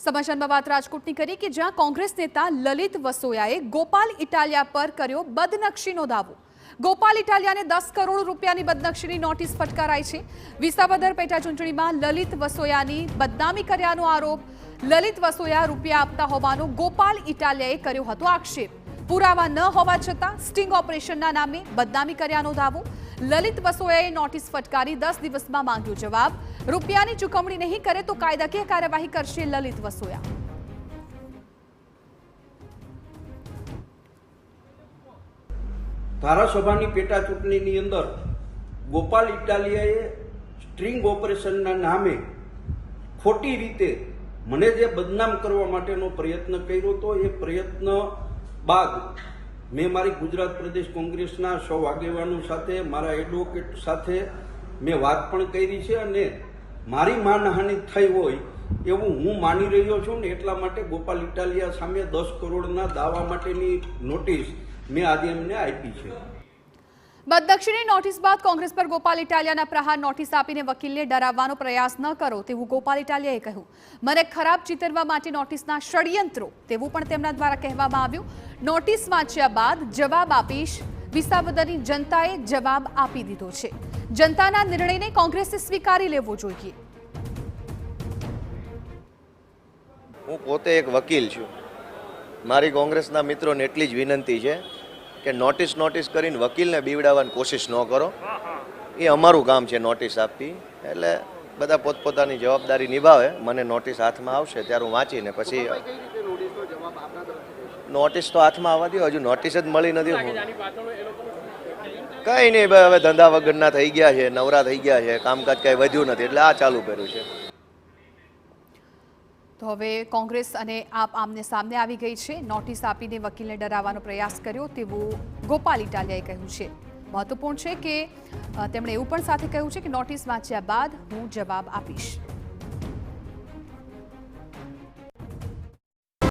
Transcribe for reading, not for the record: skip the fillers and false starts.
સમાચારમાં વાત રાજકોટની કરી કે જ્યાં કોંગ્રેસ નેતા લલિત વસોયાએ ગોપાલ ઇટાલિયા પર કર્યો બદનક્ષીનો દાવો। ગોપાલ ઇટાલિયાને 10 કરોડ રૂપિયાની બદનક્ષીની નોટિસ ફટકારાઈ છે। વિસાવદર પેટા ચૂંટણીમાં લલિત વસોયાની બદનામી કર્યાનો આરોપ। લલિત વસોયા રૂપિયા આપતા હોવાનો ગોપાલ ઇટાલિયાએ કર્યો હતો આક્ષેપ। પુરાવા ન હોવા છતાં સ્ટિંગ ઓપરેશનના નામે બદનામી કર્યાનો દાવો। લલિત વસોયાએ નોટિસ ફટકારી 10 દિવસમાં માંગ્યો જવાબ। રૂપિયાની ચૂકવણી નહીં કરે તો કાયદાકીય કાર્યવાહી કરશે લલિત વસોયા। ધારાસભાની પેટા ચૂંટણીની અંદર ગોપાલ ઇટાલિયાએ સ્ટ્રિંગ ઓપરેશનના નામે ખોટી રીતે મને જે બદનામ કરવા માટેનો પ્રયત્ન કર્યો હતો, એ પ્રયત્ન બાદ મેં મારી ગુજરાત પ્રદેશ કોંગ્રેસના સૌ આગેવાનો સાથે, મારા એડવોકેટ સાથે મેં વાત પણ કરી છે અને મારી માનહાનિ થઈ હોય એવું હું માની રહ્યો છું ને એટલા માટે ગોપાલ ઇટાલિયા સામે 10 કરોડના દાવા માટેની નોટિસ મેં આજે એમને આપી છે। બદનક્ષીની નોટિસ બાદ કોંગ્રેસ પર ગોપાલ ઇટાલિયાના પ્રહાર। નોટિસ આપીને વકીલને ડરાવવાનો પ્રયાસ ન કરો તેવું ગોપાલ ઇટાલિયાએ કહ્યું। મને ખરાબ ચિતરવા માટે નોટિસના ષડયંત્રો તેવું પણ તેમના દ્વારા કહેવામાં આવ્યું। નોટિસ વાંચ્યા બાદ જવાબ આપીશ। વિસાવદરની જનતાએ જવાબ આપી દીધો છે। જનતાના નિર્ણયને કોંગ્રેસે સ્વીકારી લેવો જોઈએ। હું પોતે એક વકીલ છું। મારી કોંગ્રેસના મિત્રોને એટલી જ વિનંતી છે કે નોટિસ કરીને વકીલને બીવડાવવાની કોશિશ ન કરો। એ અમારું કામ છે નોટિસ આપવી, એટલે બધા પોતપોતાની જવાબદારી નિભાવે। મને નોટિસ હાથમાં આવશે ત્યારે હું વાંચીને પછી નોટિસ તો હાથમાં આવવા દો, હજુ નોટિસ જ મળી નથી। કંઈ નહીં, હવે ધંધા વગરના થઈ ગયા છે, નવરા થઈ ગયા છે, કામકાજ કંઈ વધ્યું નથી એટલે આ ચાલુ કર્યું છે। તો હવે કોંગ્રેસ અને આપ આમને સામને આવી ગઈ છે। નોટિસ આપીને વકીલને ડરાવવાનો પ્રયાસ કર્યો તેવું ગોપાલ ઇટાલિયાએ કહ્યું છે। મહત્વપૂર્ણ છે કે તેમણે એવું પણ સાથે કહ્યું છે કે નોટિસ વાંચ્યા બાદ હું જવાબ આપીશ।